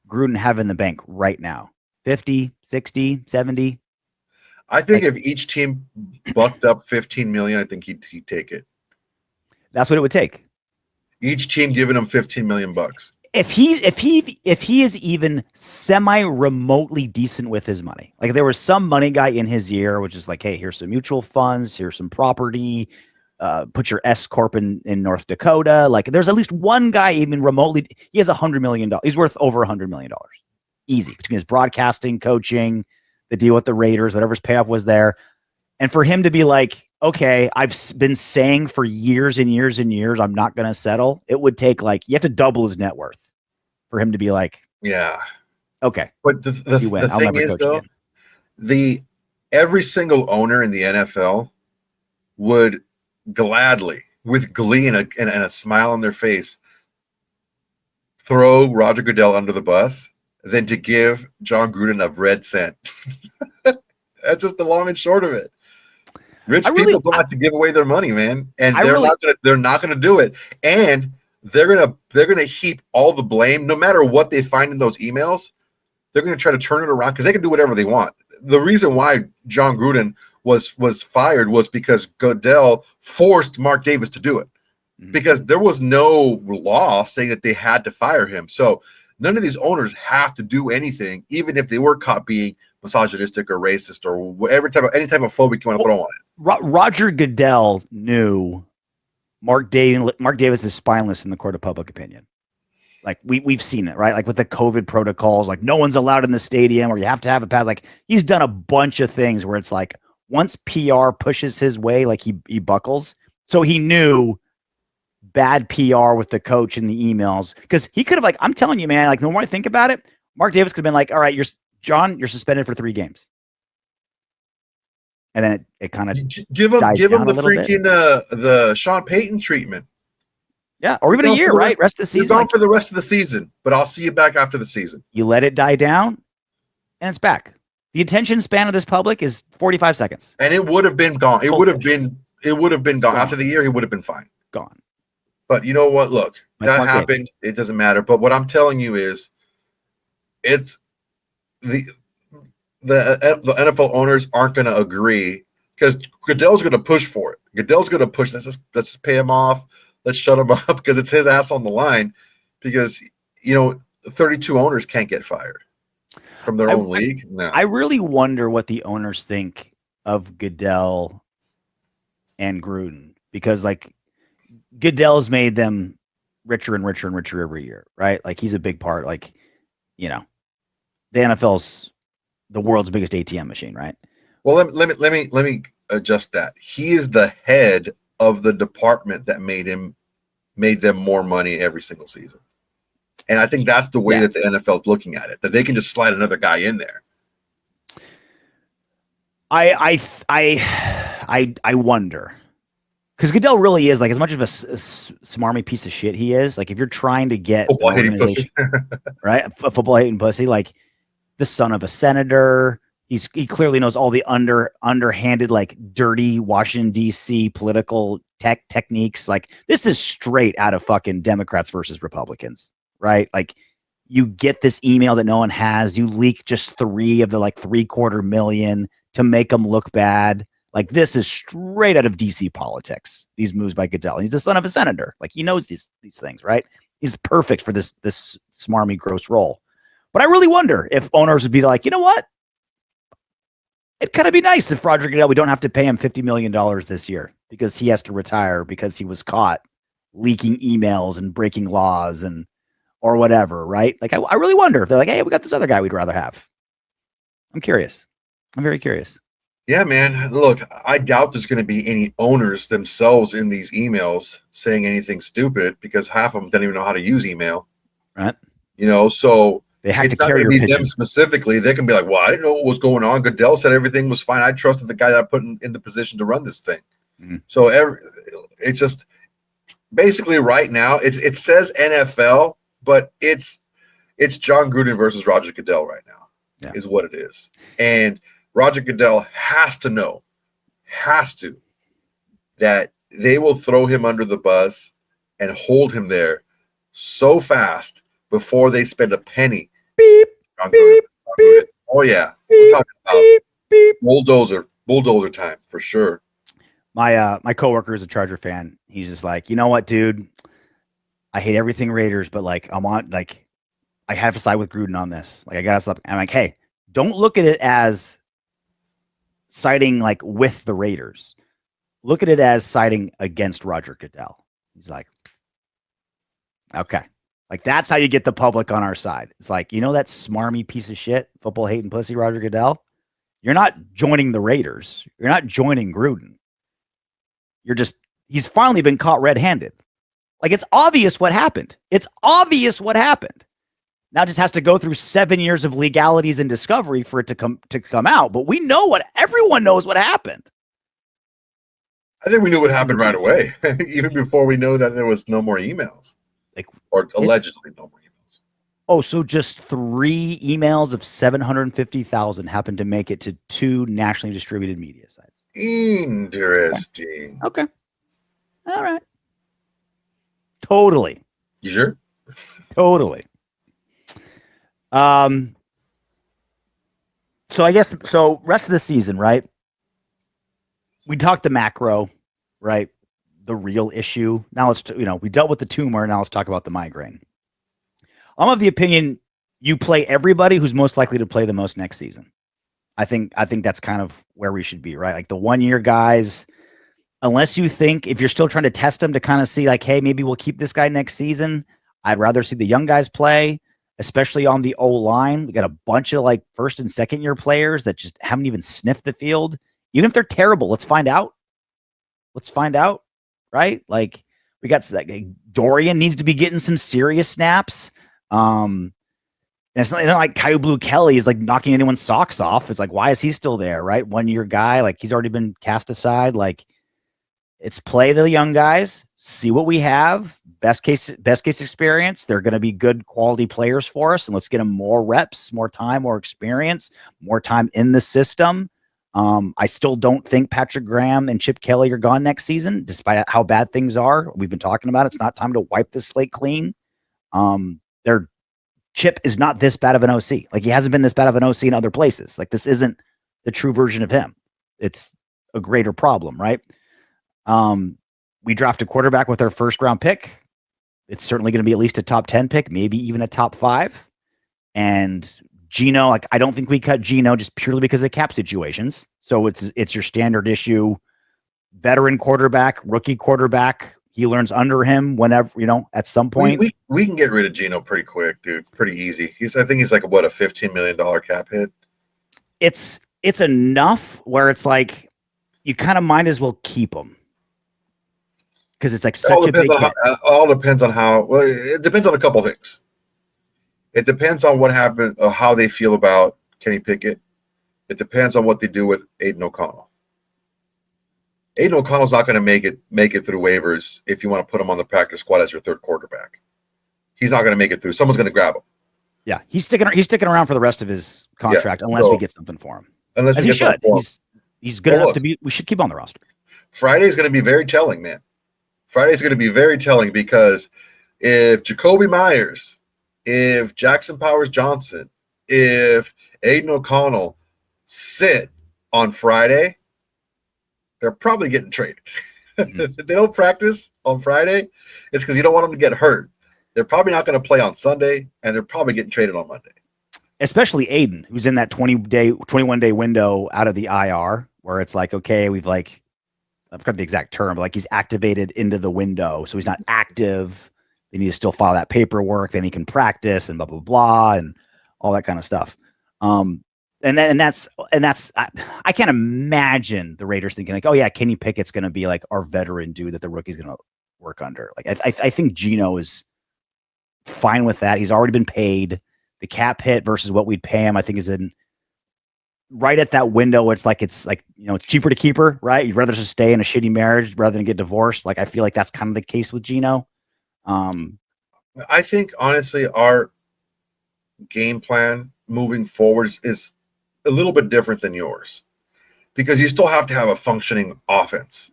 Gruden have in the bank right now? 50, 60, 70?
I think if each team bucked up 15 million, I think he'd take it.
That's what it would take.
Each team giving him 15 million bucks.
If he is even semi-remotely decent with his money, like there was some money guy in his ear, which is like, hey, here's some mutual funds, here's some property, put your S corp in North Dakota. Like there's at least one guy even remotely. He has $100 million. He's worth over $100 million, easy, between his broadcasting, coaching, the deal with the Raiders, whatever his payoff was there, and for him to be like, okay, I've been saying for years and years and years, I'm not going to settle. It would take you have to double his net worth for him to be like,
yeah,
okay.
But the thing is, though, every single owner in the NFL would gladly, with glee and a smile on their face, throw Roger Goodell under the bus than to give Jon Gruden a red cent. That's just the long and short of it. Rich people don't like to give away their money, man, and they're not gonna do it, and they're gonna heap all the blame, no matter what they find in those emails. They're gonna try to turn it around because they can do whatever they want. The reason why Jon Gruden was fired was because Goodell forced Mark Davis to do it, because there was no law saying that they had to fire him. So none of these owners have to do anything, even if they were caught being misogynistic or racist or whatever any type of phobic you want to throw on it.
Roger Goodell knew Mark Davis is spineless in the court of public opinion. Like we've seen it, right? Like with the COVID protocols, like no one's allowed in the stadium, or you have to have a pass. Like he's done a bunch of things where it's like once PR pushes his way, like he buckles. So he knew bad PR with the coach and the emails, because he could have, like, I'm telling you, man, like the more I think about it, Mark Davis could have been like, all right, you're suspended for 3 games. And then it kind of
give him the freaking the Sean Payton treatment.
Yeah, or even a year, right? Rest of the season.
You're gone for the rest of the season, but I'll see you back after the season.
You let it die down, and it's back. The attention span of this public is 45 seconds.
And it would have been gone. It would have been gone. After the year, he would have been fine.
Gone.
But you know what? Look, that happened. It doesn't matter. But what I'm telling you is, it's the NFL owners aren't going to agree, because Goodell's going to push for it. Goodell's going to push. Let's pay him off. Let's shut him up, because it's his ass on the line. Because 32 owners can't get fired from their own league. No.
I really wonder what the owners think of Goodell and Gruden, because like Goodell's made them richer and richer and richer every year, right? Like he's a big part. Like, the NFL's the world's biggest ATM machine, right?
Well, let me adjust that. He is the head of the department that made them more money every single season. And I think that's the way that the NFL is looking at it, that they can just slide another guy in there.
I wonder, because Goodell really is, like, as much of a smarmy piece of shit he is. Like, if you're trying to get
football hating pussy,
right? A football hating pussy, like the son of a senator. He clearly knows all the underhanded, like dirty Washington D.C. political techniques. Like this is straight out of fucking Democrats versus Republicans, right? Like you get this email that no one has. You leak just 3 of the like $750,000 to make them look bad. Like this is straight out of DC politics. These moves by Goodell. He's the son of a senator. Like he knows these things, right? He's perfect for this smarmy, gross role. But I really wonder if owners would be like, you know what? It'd kind of be nice if Roger Goodell, we don't have to pay him $50 million this year because he has to retire because he was caught leaking emails and breaking laws or whatever, right? Like, I really wonder if they're like, hey, we got this other guy we'd rather have. I'm curious. I'm very curious.
Yeah, man. Look, I doubt there's going to be any owners themselves in these emails saying anything stupid because half of them don't even know how to use email.
Right.
So
they have
it's
to
not
carry
going to be
pigeon.
them specifically. They can be like, well, I didn't know what was going on. Goodell said everything was fine. I trusted the guy that I put in the position to run this thing. Mm-hmm. So it's just basically right now it says NFL, but it's Jon Gruden versus Roger Goodell right now is what it is. And Roger Goodell has to know that they will throw him under the bus and hold him there so fast before they spend a penny.
Beep, beep, beep.
Oh yeah,
beep,
we're talking about beep. bulldozer time for sure.
My coworker is a Charger fan. He's just like, you know what, dude? I hate everything Raiders, but like I have to side with Gruden on this. Like I gotta stop. I'm like, hey, don't look at it as siding like with the Raiders. Look at it as siding against Roger Goodell. He's like, okay. Like that's how you get the public on our side. It's like, you know that smarmy piece of shit, football hating pussy Roger Goodell? You're not joining the Raiders. You're not joining Gruden. He's finally been caught red-handed. Like it's obvious what happened. Now it just has to go through 7 years of legalities and discovery for it to come out. But we know everyone knows what happened.
I think we knew what happened right away, even before we know that there was no more emails. Or allegedly no more emails.
Oh, so just 3 emails of 750,000 happened to make it to 2 nationally distributed media sites.
Interesting.
Okay. All right. Totally.
You sure?
Totally. So I guess rest of the season, right? We talked the macro, right? The real issue. Now let's we dealt with the tumor. Now let's talk about the migraine. I'm of the opinion you play everybody who's most likely to play the most next season. I think that's kind of where we should be, right? Like the 1-year guys, unless you think if you're still trying to test them to kind of see like, hey, maybe we'll keep this guy next season. I'd rather see the young guys play, especially on the O-line. We got a bunch of like 1st and 2nd year players that just haven't even sniffed the field. Even if they're terrible, let's find out. Right? Like we got Dorian needs to be getting some serious snaps. And it's not like Kyu Blue Kelly is like knocking anyone's socks off. It's like, why is he still there? Right? 1-year guy, like he's already been cast aside. Like it's play the young guys, see what we have. Best case experience. They're going to be good quality players for us, and let's get them more reps, more time, more experience, more time in the system. I still don't think Patrick Graham and Chip Kelly are gone next season, despite how bad things are. We've been talking about it. It's not time to wipe the slate clean. Their Chip is not this bad of an OC. Like he hasn't been this bad of an OC in other places. Like this isn't the true version of him. It's a greater problem, right? We draft a quarterback with our 1st round pick. It's certainly going to be at least a top 10 pick, maybe even a top 5. And Geno, like I don't think we cut Geno just purely because of cap situations. So it's your standard issue, veteran quarterback, rookie quarterback. He learns under him whenever, at some point.
We can get rid of Geno pretty quick, dude. Pretty easy. I think he's like a $15 million cap hit.
It's enough where it's like you kind of might as well keep him. Because it's like such a big hit.
All depends on how. Well, it depends on a couple things. It depends on what happened, how they feel about Kenny Pickett. It depends on what they do with Aiden O'Connell. Aiden O'Connell's not going to make it through waivers if you want to put him on the practice squad as your 3rd quarterback. He's not going to make it through. Someone's going to grab him.
Yeah, he's sticking around for the rest of his contract unless we get something for him.
Unless
he should. He's good enough to be. We should keep him on the roster.
Friday's going to be very telling, man. Friday's going to be very telling because if Jacoby Myers, if Jackson Powers Johnson, if Aiden O'Connell sit on Friday, they're probably getting traded. If they don't practice on Friday, it's because you don't want them to get hurt. They're probably not going to play on Sunday, and they're probably getting traded on Monday.
especially Aiden, who's in that 21-day window out of the IR, where it's like, okay, we've like, I forgot the exact term, but like he's activated into the window, so he's not active. They need to still file that paperwork. Then he can practice and blah blah blah and all that kind of stuff. And that's I can't imagine the Raiders thinking like, oh yeah, Kenny Pickett's going to be like our veteran dude that the rookie's going to work under. Like I think Geno is fine with that. He's already been paid. The cap hit versus what we'd pay him, I think, is in right at that window. It's like it's cheaper to keep her, right? You'd rather just stay in a shitty marriage rather than get divorced. Like I feel like that's kind of the case with Geno.
I think honestly, our game plan moving forward is a little bit different than yours, because you still have to have a functioning offense.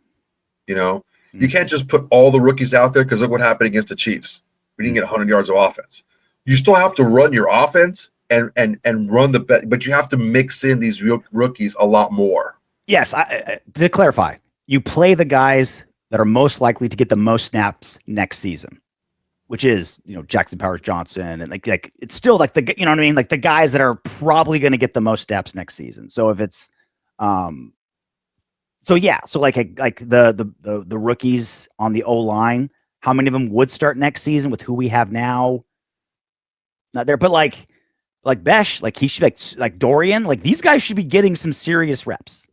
You can't just put all the rookies out there, because look what happened against the Chiefs. We didn't get 100 yards of offense. You still have to run your offense and run the bet, but you have to mix in these rookies a lot more.
Yes, to clarify, you play the guys that are most likely to get the most snaps next season, which is Jackson Powers Johnson, and like it's still like the what I mean, like the guys that are probably going to get the most snaps next season. So if it's so like the rookies on the O line, how many of them would start next season with who we have now? Not there, but like Besh, like he should like Dorian, like these guys should be getting some serious reps.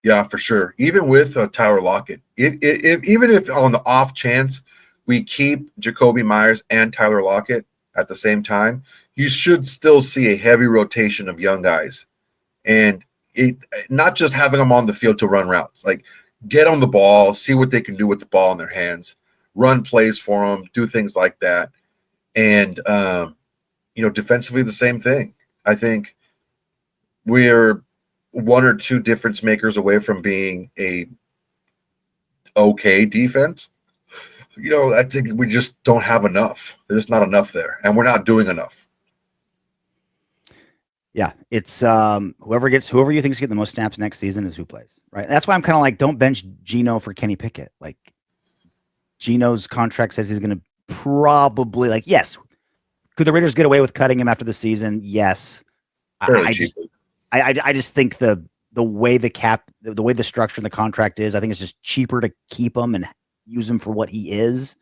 Yeah, for sure. Even with Tyler Lockett, even if on the off chance we keep Jacoby Myers and Tyler Lockett at the same time, you should still see a heavy rotation of young guys, and not just having them on the field to run routes. Like, get on the ball, see what they can do with the ball in their hands, run plays for them, do things like that. And, defensively, the same thing. I think we're one or two difference makers away from being a okay defense. I think we just don't have enough. There's not enough there, and we're not doing enough.
Yeah, it's whoever you think is getting the most snaps next season is who plays, right? That's why I'm kind of like, don't bench Geno for Kenny Pickett. Like, Geno's contract says he's going to probably, like, yes. Could the Raiders get away with cutting him after the season? Yes. I just think the way the way the structure in the contract is, I think it's just cheaper to keep him and use him for what he is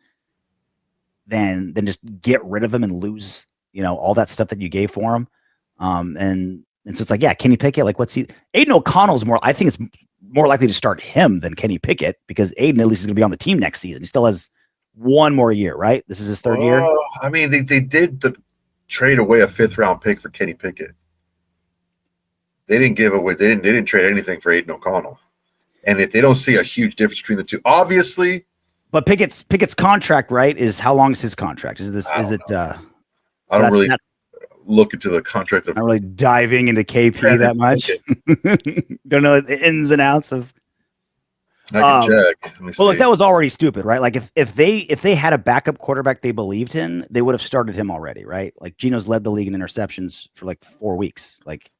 than just get rid of him and lose, all that stuff that you gave for him. And so it's like, yeah, Kenny Pickett, like Aiden O'Connell's I think it's more likely to start him than Kenny Pickett, because Aiden at least is going to be on the team next season. He still has one more year, right? This is his third year.
I mean, they did trade away a 5th-round pick for Kenny Pickett. They didn't trade anything for Aiden O'Connell. And if they don't see a huge difference between the two, obviously.
But Pickett's contract, right, is how long is his contract? I
don't really look into the contract.
Not really diving into KP that much. Don't know the ins and outs of.
I can check.
Well, look, that was already stupid, right? Like if they had a backup quarterback they believed in, they would have started him already, right? Like Geno's led the league in interceptions for like 4 weeks. Like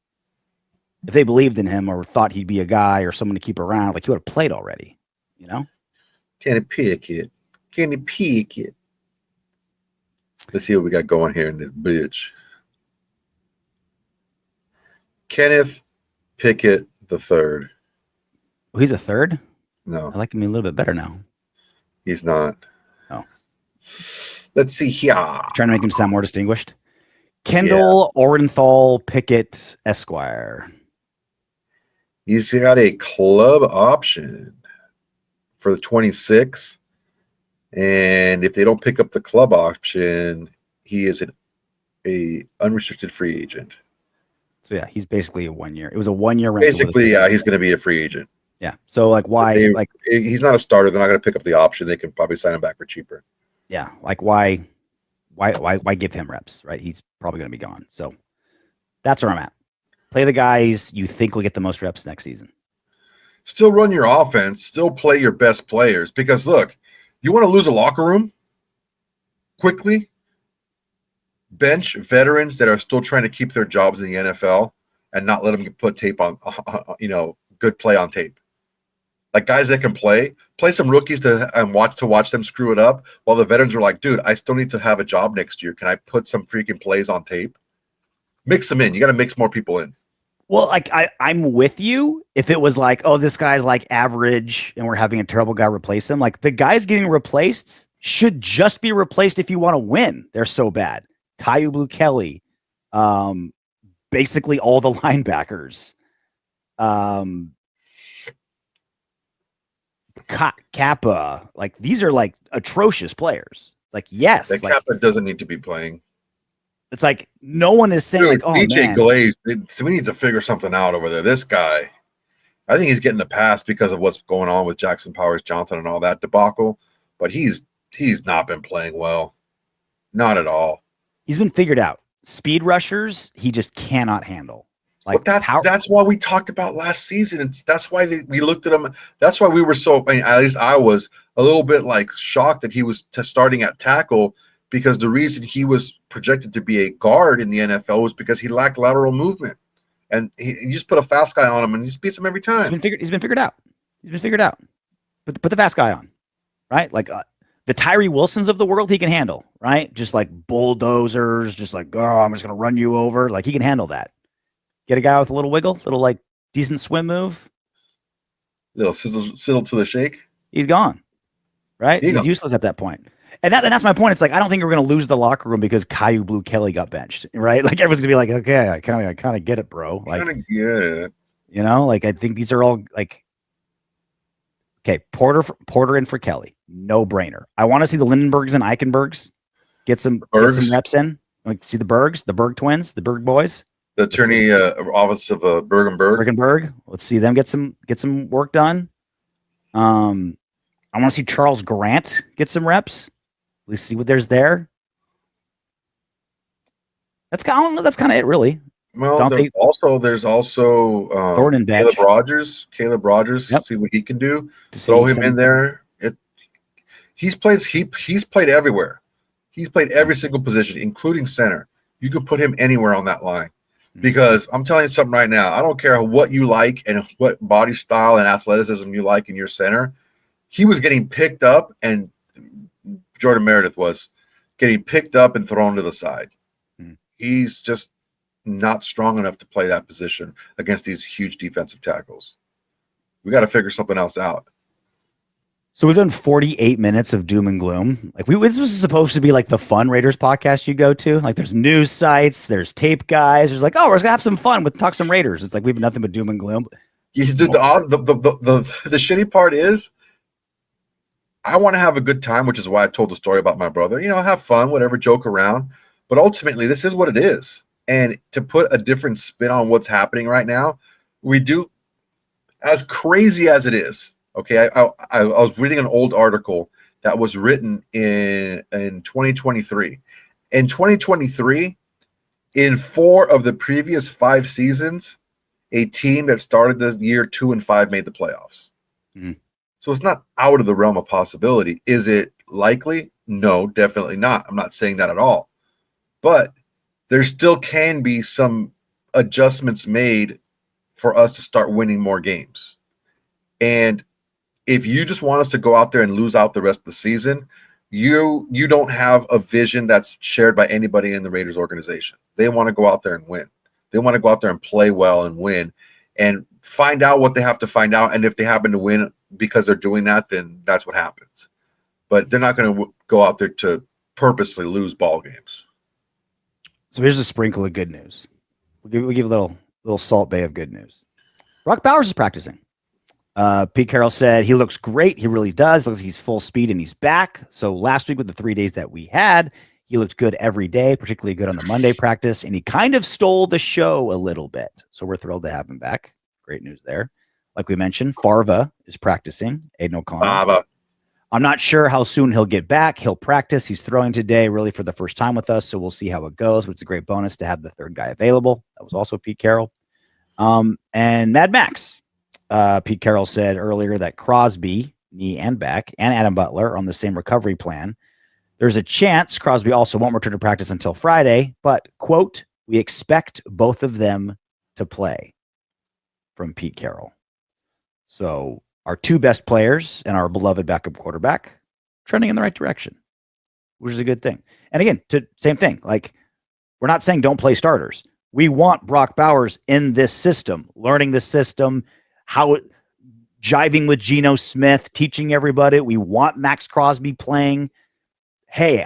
if they believed in him or thought he'd be a guy or someone to keep around, like he would have played already,
Kenny Pickett. Let's see what we got going here in this bitch. Kenneth Pickett the third.
Oh, he's a third?
No.
I like him a little bit better now.
He's not.
Oh.
Let's see here.
Trying to make him sound more distinguished. Kendall Orenthal Pickett Esquire.
He's got a club option for the 26. And if they don't pick up the club option, he is a unrestricted free agent.
So yeah, he's basically a 1 year. It was a 1 year rental.
Basically, yeah, he's going to be a free agent.
Yeah. So like, why?
He's not a starter. They're not going to pick up the option. They can probably sign him back for cheaper.
Yeah. Like, why give him reps? Right. He's probably going to be gone. So that's where I'm at. Play the guys you think will get the most reps next season.
Still run your offense. Still play your best players. Because look, you want to lose a locker room quickly. Bench veterans that are still trying to keep their jobs in the NFL and not let them put tape on, good play on tape. Like guys that can play some rookies to watch them screw it up, while the veterans are like, dude, I still need to have a job next year. Can I put some freaking plays on tape? Mix them in. You got to mix more people in.
Well, like I'm with you. If it was like, oh, this guy's like average and we're having a terrible guy replace him, like the guys getting replaced should just be replaced if you want to win. They're so bad. Caillou Blue Kelly, basically all the linebackers. Kappa, like these are like atrocious players. Like, yes,
That
like,
Kappa doesn't need to be playing.
It's like no one is saying, like, oh,
DJ
man.
Glaze, we need to figure something out over there. This guy, I think he's getting the pass because of what's going on with Jackson Powers Johnson and all that debacle, but he's not been playing well. Not at all.
He's been figured out. Speed rushers, he just cannot handle. Like,
but that's why we talked about last season. That's why we looked at him. That's why we were so, I mean, at least I was a little bit like shocked that he was starting at tackle, because the reason he was projected to be a guard in the NFL was because he lacked lateral movement. And you just put a fast guy on him and he just beats him every time.
He's been figured out. Put the fast guy on, right? Like the Tyree Wilsons of the world, he can handle, right? Just like bulldozers, just like, oh, I'm just going to run you over. Like he can handle that. Get a guy with a little wiggle, little like decent swim move.
Little sizzle to the shake.
He's gone, right? He's useless at that point. And that's my point. It's like I don't think we're going to lose the locker room because Caillou Blue Kelly got benched, right? Like everyone's going to be like, okay, I kind of get it, bro. Like,
kind of get it.
You know, like I think these are all like, okay, Porter in for Kelly, no brainer. I want to see the Lindenbergs and Eichenbergs get some reps in. Like see the Berg twins, the Berg boys.
The attorney office of Berg and
Berg. Let's see them get some work done. I want to see Charles Grant get some reps. Let's see what there's there. That's kind of it, really.
Well, there's also Caleb Rogers. Yep. See what he can do. Throw him in there. He's played everywhere. He's played every single position, including center. You could put him anywhere on that line. Because I'm telling you something right now, I don't care what you like and what body style and athleticism you like in your center. He was getting picked up, and Jordan Meredith was getting picked up and thrown to the side. He's just not strong enough to play that position against these huge defensive tackles. We got to figure something else out.
So we've done 48 minutes of doom and gloom. Like this was supposed to be like the fun Raiders podcast you go to. Like there's news sites, there's tape guys. There's like, oh, we're just gonna have some fun with talk some Raiders. It's like we have nothing but doom and gloom.
The shitty part is I want to have a good time, which is why I told the story about my brother. You know, have fun, whatever, joke around. But ultimately, this is what it is. And to put a different spin on what's happening right now, we do, as crazy as it is. Okay, I was reading an old article that was written in 2023. In 2023, in 4 of the previous 5 seasons, a team that started the year 2-5 made the playoffs. Mm-hmm. So it's not out of the realm of possibility. Is it likely? No, definitely not. I'm not saying that at all. But there still can be some adjustments made for us to start winning more games. And if you just want us to go out there and lose out the rest of the season, you don't have a vision that's shared by anybody in the Raiders organization. They want to go out there and win. They want to go out there and play well and win and find out what they have to find out. And if they happen to win because they're doing that, then that's what happens. But they're not going to go out there to purposely lose ball games.
So here's a sprinkle of good news. We'll give a little Salt Bay of good news. Brock Bowers is practicing. Pete Carroll said he looks great. He really does. Looks like he's full speed and he's back. So last week with the 3 days that we had, he looked good every day, particularly good on the Monday practice, and he kind of stole the show a little bit. So we're thrilled to have him back. Great news there. Like we mentioned, Farva is practicing. Aiden O'Connor. I'm not sure how soon he'll get back. He'll practice. He's throwing today really for the first time with us, so we'll see how it goes. But it's a great bonus to have the third guy available. That was also Pete Carroll. And Mad Max. Pete Carroll said earlier that Crosby, knee and back, and Adam Butler are on the same recovery plan. There's a chance Crosby also won't return to practice until Friday, but, quote, we expect both of them to play, from Pete Carroll. So our 2 best players and our beloved backup quarterback trending in the right direction, which is a good thing. And again, same thing. Like, we're not saying don't play starters. We want Brock Bowers in this system, learning the system, jiving with Geno Smith, teaching everybody. We want Maxx Crosby playing. Hey,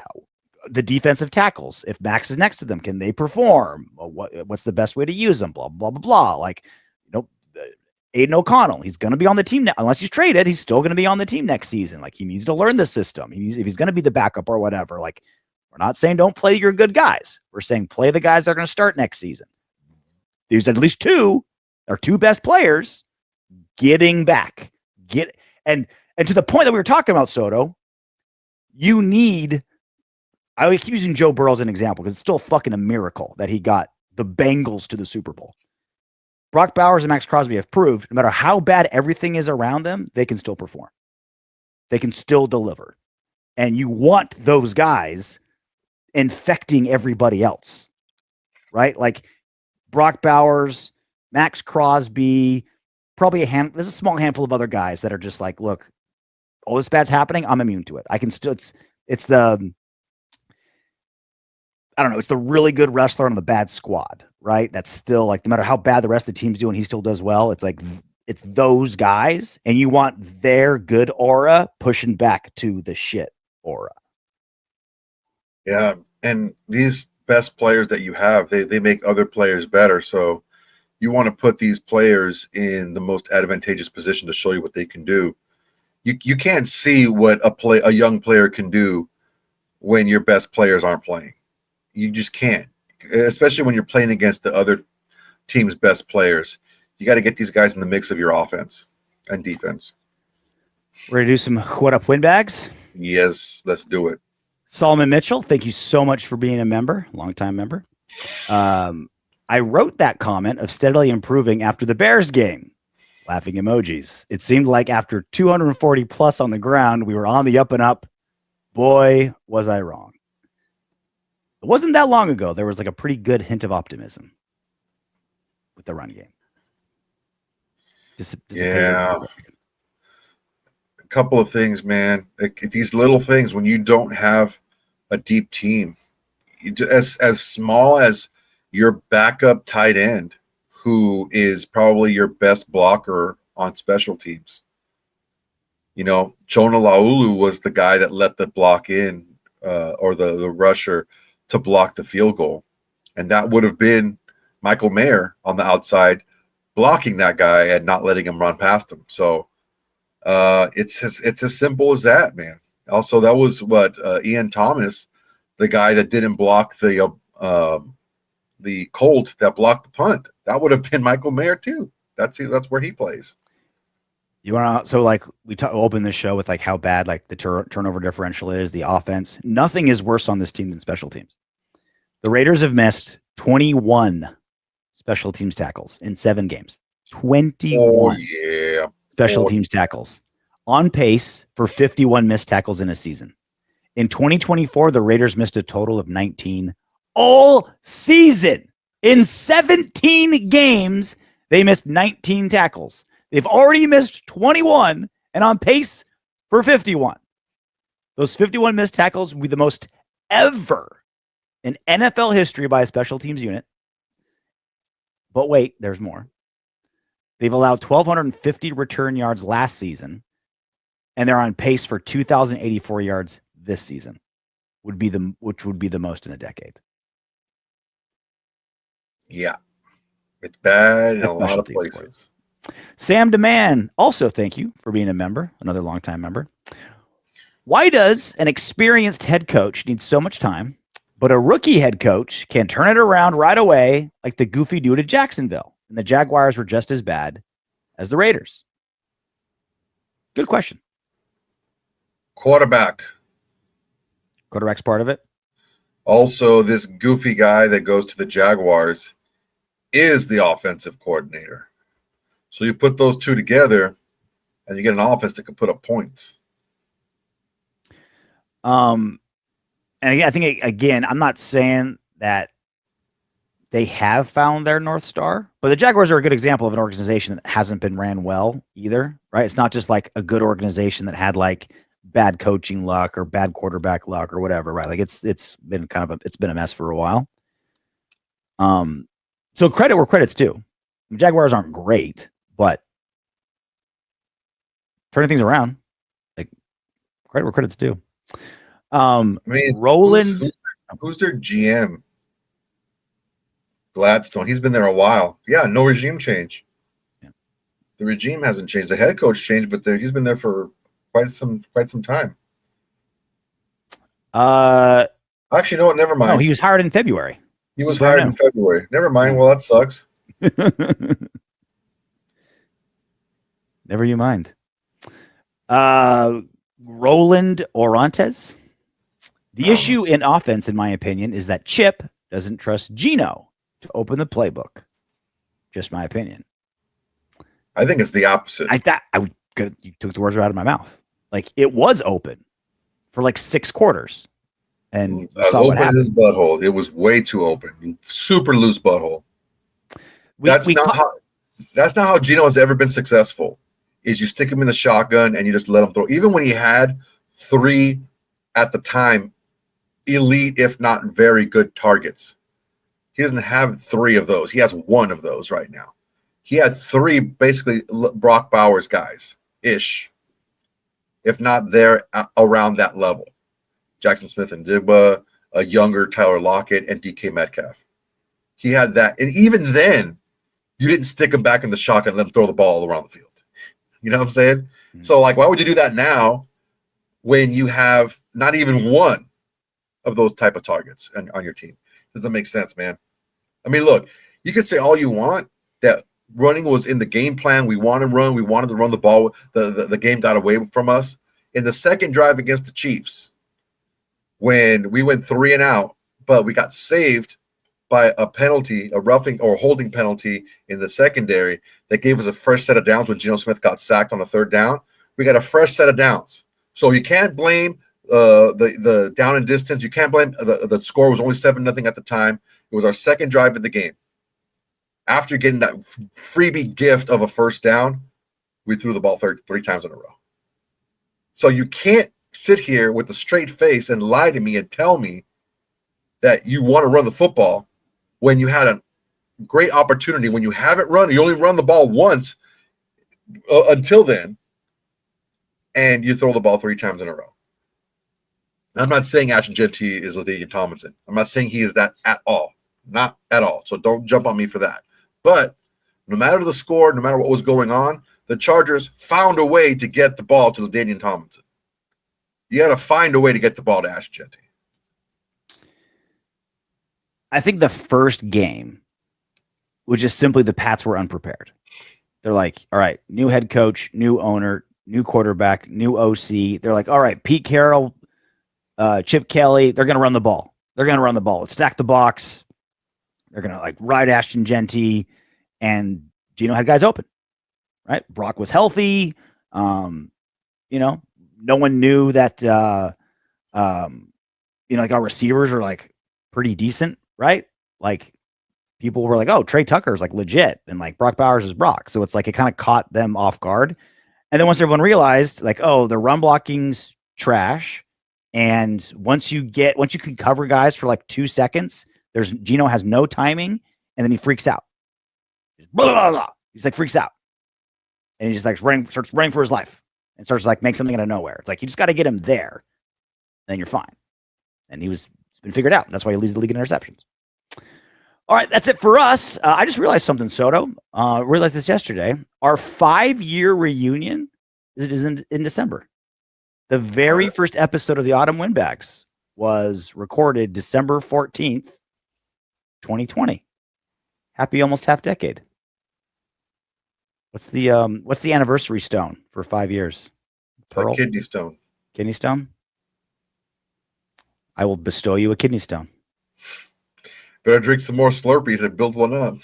the defensive tackles, if Max is next to them, can they perform? What's the best way to use them? Blah, blah, blah, blah. Like, Aiden O'Connell, he's going to be on the team unless he's traded. He's still going to be on the team next season. Like, he needs to learn the system. If he's going to be the backup or whatever, like, we're not saying don't play your good guys. We're saying play the guys that are going to start next season. There's at least two best players getting back. And to the point that we were talking about, Soto, you need. I keep using Joe Burrow as an example because it's still fucking a miracle that he got the Bengals to the Super Bowl. Brock Bowers and Maxx Crosby have proved no matter how bad everything is around them, they can still perform. They can still deliver. And you want those guys infecting everybody else, right? Like Brock Bowers, Maxx Crosby, probably there's a small handful of other guys that are just like, look, all this bad's happening, I'm immune to it. I can still, it's the really good wrestler on the bad squad, right? That's still like, no matter how bad the rest of the team's doing, he still does well. It's like, it's those guys, and you want their good aura pushing back to the shit aura.
Yeah, and these best players that you have, they make other players better. So you want to put these players in the most advantageous position to show you what they can do. You can't see what a young player can do when your best players aren't playing. You just can't, especially when you're playing against the other team's best players. You got to get these guys in the mix of your offense and defense.
Ready to do some What Up Windbags?
Yes, let's do it.
Solomon Mitchell, thank you so much for being a member, longtime member. I wrote that comment of steadily improving after the Bears game. Laughing emojis. It seemed like after 240 plus on the ground, we were on the up and up. Boy, was I wrong. It wasn't that long ago. There was like a pretty good hint of optimism with the run game.
Yeah. A couple of things, man. These little things, when you don't have a deep team, as small as your backup tight end, who is probably your best blocker on special teams. Jonah Laulu was the guy that let the block in, or the rusher to block the field goal. And that would have been Michael Mayer on the outside blocking that guy and not letting him run past him. So it's as simple as that, man. Also, that was Ian Thomas, the guy that didn't block the Colt that blocked the punt. That would have been Michael Mayer too. That's where he plays.
You want to, so like we open the show with like how bad like the turnover differential is, the offense. Nothing is worse on this team than special teams. The Raiders have missed 21 special teams tackles in 7 games. 21 special teams tackles, on pace for 51 missed tackles in a season. In 2024, the Raiders missed a total of 19 all season. In 17 games, they missed 19 tackles. They've already missed 21 and on pace for 51. Those 51 missed tackles will be the most ever in NFL history by a special teams unit. But wait, there's more. They've allowed 1,250 return yards last season, and they're on pace for 2,084 yards this season, which would be the most in a decade.
Yeah, it's bad in a lot of places.
Sam DeMann, also thank you for being a member, another longtime member. Why does an experienced head coach need so much time, but a rookie head coach can turn it around right away like the goofy dude at Jacksonville? And the Jaguars were just as bad as the Raiders. Good question.
Quarterback's
part of it.
Also, this goofy guy that goes to the Jaguars is the offensive coordinator. So you put those two together, and you get an offense that can put up points.
And I think, again, I'm not saying that they have found their North Star, but the Jaguars are a good example of an organization that hasn't been ran well either, right? It's not just like a good organization that had like bad coaching luck or bad quarterback luck or whatever, right? Like it's been a mess for a while. So credit where credit's due. The Jaguars aren't great, but turning things around, like credit where credit's due. Roland,
who's their GM? Gladstone. He's been there a while. Yeah, no regime change.
Yeah.
The regime hasn't changed. The head coach changed, but he's been there for quite some time. Actually, no, never mind.
No, he was hired in February.
He was hired in February. Never mind. Well, that sucks.
Never you mind. Roland Orantes. The issue in offense, in my opinion, is that Chip doesn't trust Geno to open the playbook. Just my opinion.
I think it's the opposite.
You took the words right out of my mouth. Like, it was open for like 6 quarters. And
as open as his butthole. It was way too open. Super loose butthole. That's not how Geno has ever been successful. Is you stick him in the shotgun and you just let him throw. Even when he had 3 at the time elite, if not very good targets, he doesn't have 3 of those. He has 1 of those right now. He had 3 basically Brock Bowers guys ish, if not there around that level. Jackson Smith and Digba, a younger Tyler Lockett, and DK Metcalf. He had that, and even then, you didn't stick him back in the shotgun and let him throw the ball all around the field. You know what I'm saying? Mm-hmm. So, like, why would you do that now when you have not even 1 of those type of targets on your team? Doesn't make sense, man. I mean, look, you could say all you want that running was in the game plan. We wanted to run. We wanted to run the ball. The game got away from us. In the second drive against the Chiefs, when we went 3 and out, but we got saved by a penalty, a roughing or holding penalty in the secondary that gave us a fresh set of downs when Geno Smith got sacked on the 3rd down. We got a fresh set of downs. So you can't blame the down and distance. You can't blame the score was only 7-0 at the time. It was our second drive of the game. After getting that freebie gift of a first down, we threw the ball 3 times in a row. So you can't sit here with a straight face and lie to me and tell me that you want to run the football when you had a great opportunity. When you haven't run, you only run the ball once until then, and you throw the ball 3 times in a row. I'm not saying Ashton Jeanty is LaDainian Tomlinson. I'm not saying he is that at all. Not at all. So don't jump on me for that. But no matter the score, no matter what was going on, the Chargers found a way to get the ball to LaDainian Tomlinson. You got to find a way to get the ball to Ashton Jeanty.
I think the first game was just simply the Pats were unprepared. They're like, all right, new head coach, new owner, new quarterback, new OC. They're like, all right, Pete Carroll, Chip Kelly, they're going to run the ball. They're going to run the ball. Let's stack the box. They're going to like ride Ashton Jeanty, and Geno had guys open, right? Brock was healthy. No one knew that, like our receivers are like pretty decent, right? Like people were like, oh, Trey Tucker's like legit, and like Brock Bowers is Brock. So it's like it kind of caught them off guard. And then once everyone realized, like, oh, the run blocking's trash. And once you can cover guys for like 2 seconds, Geno has no timing, and then he freaks out. Blah, blah, blah. He's like freaks out. And he just like starts running for his life and starts like make something out of nowhere. It's like you just got to get him there, then you're fine. And it's been figured out. That's why he leads the league in interceptions. All right, that's it for us. I just realized something, Soto. Realized this yesterday. Our 5-year reunion is in December. The very first episode of the Autumn Windbags was recorded December 14th, 2020. Happy almost half decade. What's the anniversary stone for 5 years?
Pearl? Kidney stone.
Kidney stone? I will bestow you a kidney stone.
Better drink some more Slurpees and build one up.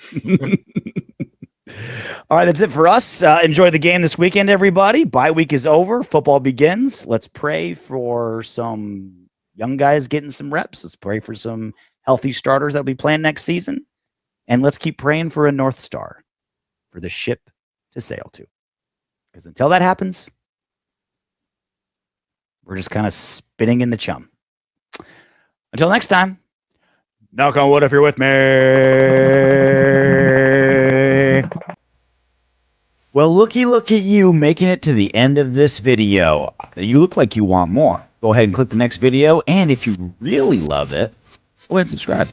All right, that's it for us. Enjoy the game this weekend, everybody. Bye week is over. Football begins. Let's pray for some young guys getting some reps. Let's pray for some healthy starters that will be playing next season. And let's keep praying for a North Star for the ship to sail to. Because until that happens, we're just kind of spinning in the chum. Until next time, knock on wood if you're with me. Well, looky look at you making it to the end of this video. You look like you want more. Go ahead and click the next video, and if you really love it, go ahead and subscribe.